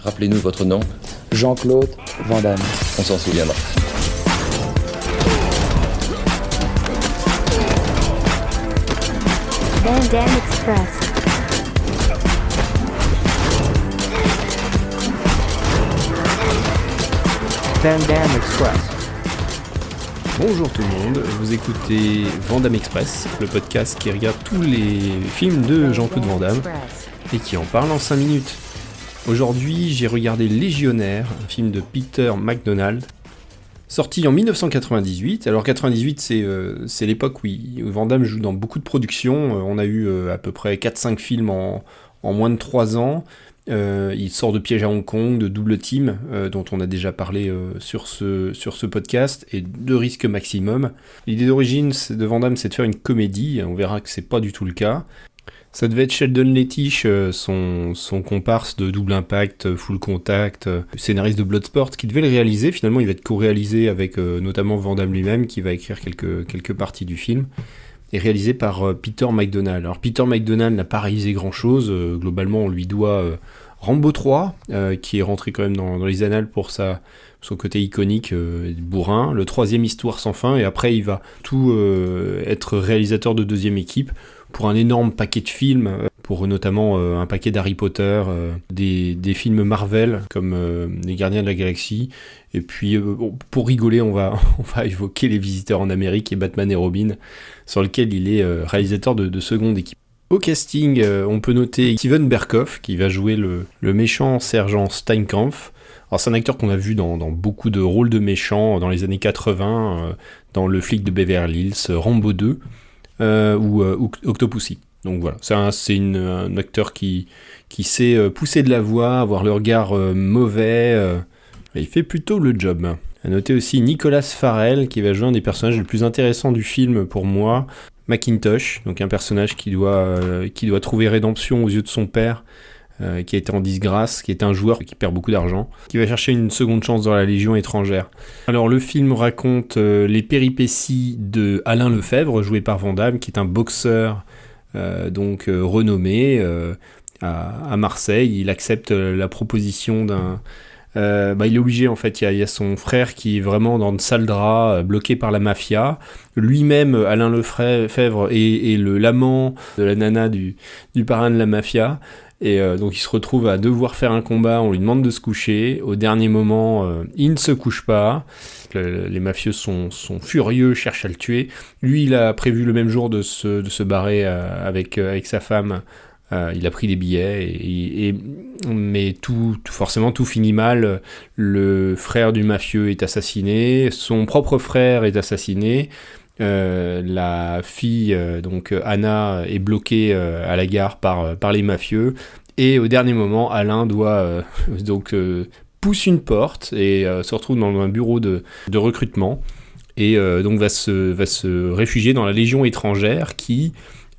Rappelez-nous votre nom. Jean-Claude Van Damme. On s'en souviendra. Van Damme Express. Van Damme Express. Bonjour tout le monde, vous écoutez Van Damme Express, le podcast qui regarde tous les films de Jean-Claude Van Damme et qui en parle en 5 minutes. Aujourd'hui, j'ai regardé Légionnaire, un film de Peter MacDonald, sorti en 1998. Alors 98, c'est l'époque où Van Damme joue dans beaucoup de productions. On a eu à peu près 4-5 films en moins de 3 ans. Il sort de Piège à Hong Kong, de Double Team, dont on a déjà parlé sur ce podcast, et de Risque Maximum. L'idée d'origine de Van Damme, c'est de faire une comédie. On verra que c'est pas du tout le cas. Ça devait être Sheldon Lettich, son comparse de Double Impact, Full Contact, scénariste de Bloodsport, qui devait le réaliser. Finalement, il va être co-réalisé avec notamment Van Damme lui-même, qui va écrire quelques parties du film, et réalisé par Peter MacDonald. Alors Peter MacDonald n'a pas réalisé grand-chose. Globalement, on lui doit Rambo 3, qui est rentré quand même dans les annales pour son côté iconique, bourrin. Le 3e Histoire sans fin, et après, il va tout être réalisateur de 2e équipe, pour un énorme paquet de films, pour notamment un paquet d'Harry Potter, des films Marvel, comme Les Gardiens de la Galaxie, et puis pour rigoler, on va évoquer Les Visiteurs en Amérique et Batman et Robin, sur lequel il est réalisateur de seconde équipe. Au casting, on peut noter Steven Berkoff, qui va jouer le méchant sergent Steinkampf. Alors c'est un acteur qu'on a vu dans beaucoup de rôles de méchants dans les années 80, dans Le Flic de Beverly Hills, Rambo 2, ou Octopussy. Donc voilà, c'est un acteur qui sait pousser de la voix, avoir le regard mauvais, et il fait plutôt le job. À noter aussi Nicolas Farrell, qui va jouer un des personnages les plus intéressants du film pour moi, Macintosh, donc un personnage qui doit trouver rédemption aux yeux de son père, qui a été en disgrâce, qui est un joueur qui perd beaucoup d'argent, qui va chercher une seconde chance dans la Légion étrangère. Alors le film raconte les péripéties de Alain Lefebvre, joué par Van Damme, qui est un boxeur renommé à Marseille. Il accepte la proposition il est obligé, en fait. Il y a son frère qui est vraiment dans de sales draps, bloqué par la mafia. Lui-même, Alain Lefebvre, est l'amant de la nana du parrain de la mafia. Et donc il se retrouve à devoir faire un combat, on lui demande de se coucher. Au dernier moment, il ne se couche pas. Les mafieux sont furieux, cherchent à le tuer. Lui, il a prévu le même jour de se barrer avec sa femme. Il a pris des billets, mais forcément tout finit mal. Le frère du mafieux est assassiné, son propre frère est assassiné. La fille, Anna, est bloquée à la gare par les mafieux, et au dernier moment, Alain doit pousse une porte et se retrouve dans un bureau de recrutement, et donc va se réfugier dans la Légion étrangère, qui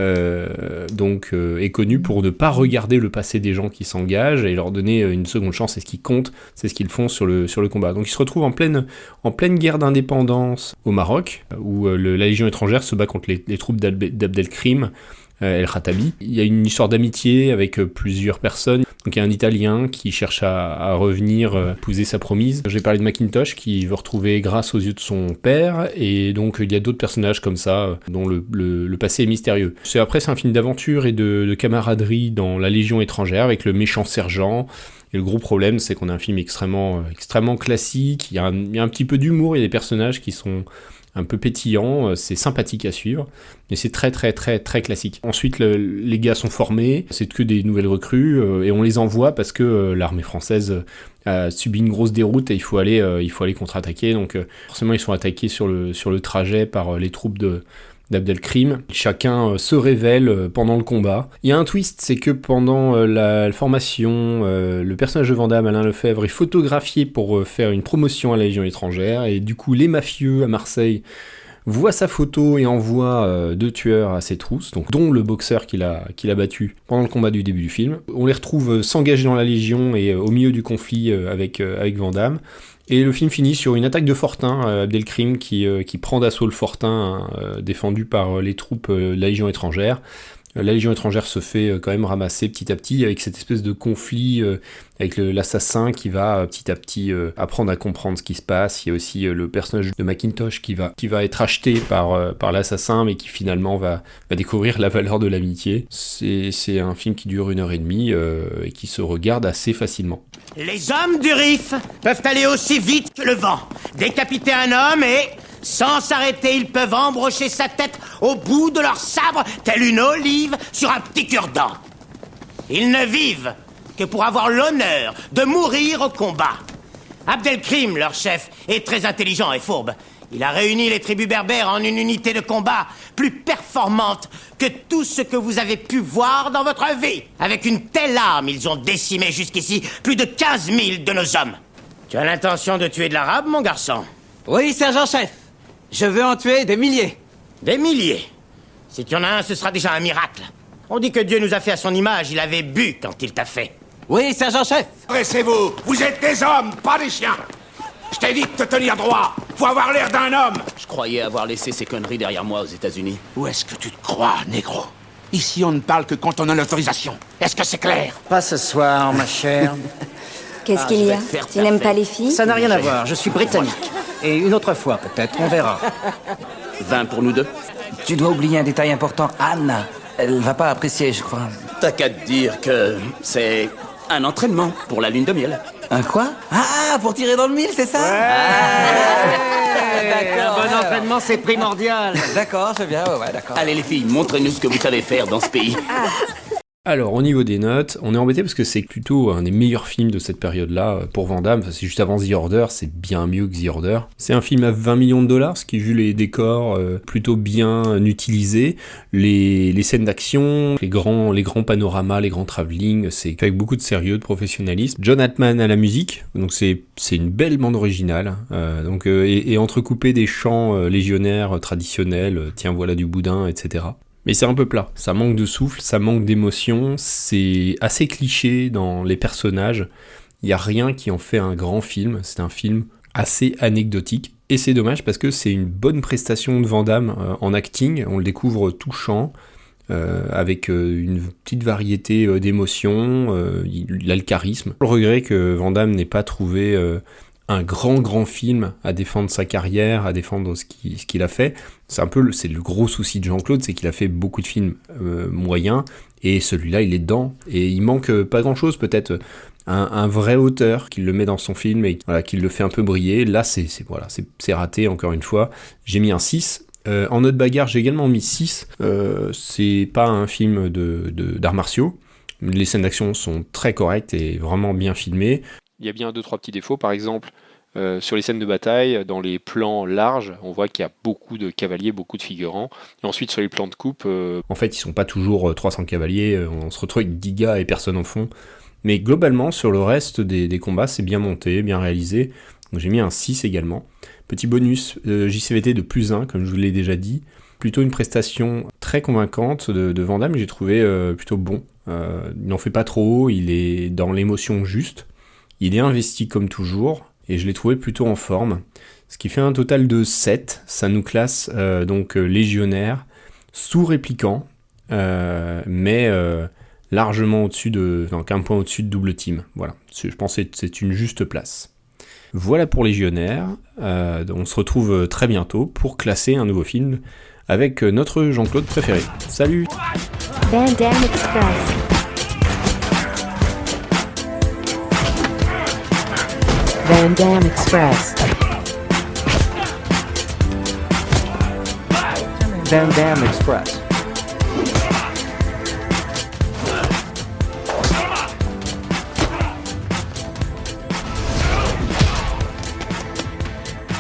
est connu pour ne pas regarder le passé des gens qui s'engagent et leur donner une seconde chance. C'est ce qui compte, c'est ce qu'ils font sur le combat. Donc il se retrouve en pleine guerre d'indépendance au Maroc, où la Légion étrangère se bat contre les troupes d'Abdelkrim El Khattabi. Il y a une histoire d'amitié avec plusieurs personnes. Donc il y a un Italien qui cherche à revenir épouser sa promise. J'ai parlé de Macintosh, qui veut retrouver grâce aux yeux de son père, et donc il y a d'autres personnages comme ça dont le passé est mystérieux. C'est un film d'aventure et de camaraderie dans la Légion étrangère avec le méchant sergent. Et le gros problème, c'est qu'on a un film extrêmement classique. Il y a un petit peu d'humour, il y a des personnages qui sont un peu pétillant, c'est sympathique à suivre, mais c'est très très très très classique. Ensuite, les gars sont formés, c'est que des nouvelles recrues, et on les envoie parce que l'armée française a subi une grosse déroute et il faut aller contre-attaquer. Donc forcément, ils sont attaqués sur le trajet par les troupes d'Abdelkrim. Chacun se révèle pendant le combat. Il y a un twist, c'est que pendant la formation, le personnage de Van Damme, Alain Lefebvre, est photographié pour faire une promotion à la Légion étrangère, et du coup les mafieux à Marseille voient sa photo et envoient 2 tueurs à ses trousses, donc dont le boxeur qu'il a battu pendant le combat du début du film. On les retrouve s'engager dans la Légion et au milieu du conflit avec Van Damme. Et le film finit sur une attaque de Fortin, Abdelkrim, qui prend d'assaut le Fortin, défendu par les troupes de la Légion étrangère. La Légion étrangère se fait quand même ramasser petit à petit avec cette espèce de conflit avec l'assassin qui va petit à petit apprendre à comprendre ce qui se passe. Il y a aussi le personnage de Macintosh qui va être acheté par l'assassin, mais qui finalement va découvrir la valeur de l'amitié. C'est un film qui dure 1h30 et qui se regarde assez facilement. Les hommes du Rif peuvent aller aussi vite que le vent, décapiter un homme et, sans s'arrêter, ils peuvent embrocher sa tête au bout de leur sabre, telle une olive sur un petit cure-dent. Ils ne vivent que pour avoir l'honneur de mourir au combat. Abdelkrim, leur chef, est très intelligent et fourbe. Il a réuni les tribus berbères en une unité de combat plus performante que tout ce que vous avez pu voir dans votre vie. Avec une telle arme, ils ont décimé jusqu'ici plus de 15 000 de nos hommes. Tu as l'intention de tuer de l'arabe, mon garçon? Oui, sergent-chef. Je veux en tuer des milliers. Des milliers? Si tu en as un, ce sera déjà un miracle. On dit que Dieu nous a fait à son image, il avait bu quand il t'a fait. Oui, sergent-chef. Dressez-vous, vous êtes des hommes, pas des chiens. Je t'ai dit de te tenir droit, faut avoir l'air d'un homme. Je croyais avoir laissé ces conneries derrière moi aux États-Unis. Où est-ce que tu te crois, négro? Ici, on ne parle que quand on a l'autorisation. Est-ce que c'est clair? Pas ce soir, ma chère. Qu'est-ce qu'il y a? Tu n'aimes pas les filles? Ça n'a rien à voir, je suis britannique. Et une autre fois, peut-être, on verra. 20 pour nous deux? Tu dois oublier un détail important. Anna, elle va pas apprécier, je crois. T'as qu'à te dire que c'est un entraînement pour la lune de miel. Un quoi? Ah, pour tirer dans le mille, c'est ça? D'accord. Un bon entraînement, c'est primordial. D'accord, c'est bien, ouais, d'accord. Allez les filles, montrez-nous ce que vous savez faire dans ce pays. Alors, au niveau des notes, on est embêté parce que c'est plutôt un des meilleurs films de cette période-là pour Van Damme. Enfin, c'est juste avant The Order, c'est bien mieux que The Order. C'est un film à 20 millions de dollars, ce qui, vu les décors, plutôt bien utilisés. Les scènes d'action, les grands panoramas, les grands travelling, c'est fait avec beaucoup de sérieux, de professionnalisme. John Altman à la musique, donc c'est une belle bande originale. Et entrecoupé des chants légionnaires traditionnels, tiens voilà du boudin, etc. Mais c'est un peu plat, ça manque de souffle, ça manque d'émotion, c'est assez cliché dans les personnages, il n'y a rien qui en fait un grand film, c'est un film assez anecdotique, et c'est dommage parce que c'est une bonne prestation de Van Damme en acting, on le découvre touchant, avec une petite variété d'émotions, il a le charisme. Le regret que Van Damme n'ait pas trouvé un grand film à défendre sa carrière, à défendre ce qu'il a fait. C'est le gros souci de Jean-Claude, c'est qu'il a fait beaucoup de films moyens, et celui-là il est dedans, et il manque pas grand-chose, peut-être un vrai auteur qui le met dans son film et voilà, qui le fait un peu briller. Là c'est raté encore une fois. J'ai mis un 6. En note bagarre j'ai également mis 6. C'est pas un film d'arts martiaux. Les scènes d'action sont très correctes et vraiment bien filmées. Il y a bien 2-3 petits défauts, par exemple sur les scènes de bataille, dans les plans larges, on voit qu'il y a beaucoup de cavaliers, beaucoup de figurants, et ensuite sur les plans de coupe, en fait ils sont pas toujours 300 cavaliers, on se retrouve avec 10 gars et personne en fond, mais globalement sur le reste des combats c'est bien monté, bien réalisé, donc j'ai mis un 6 également. Petit bonus JCVT de +1, comme je vous l'ai déjà dit, plutôt une prestation très convaincante de Van Damme, j'ai trouvé plutôt bon, il n'en fait pas trop, il est dans l'émotion juste. Il est investi comme toujours, et je l'ai trouvé plutôt en forme. Ce qui fait un total de 7, ça nous classe donc légionnaire, sous-répliquant, mais largement au-dessus donc un point au-dessus de double team. Voilà, je pense que c'est une juste place. Voilà pour légionnaire, on se retrouve très bientôt pour classer un nouveau film avec notre Jean-Claude préféré. Salut! Van Damme Express. Van Damme Express. Van Damme Express.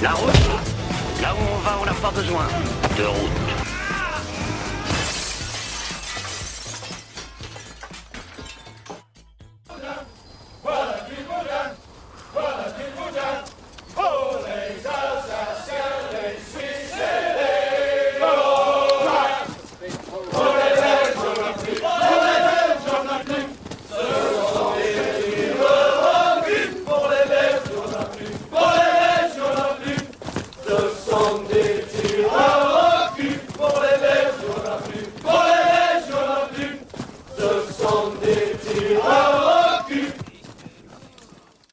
La route. Là où on va, on n'a pas besoin de route.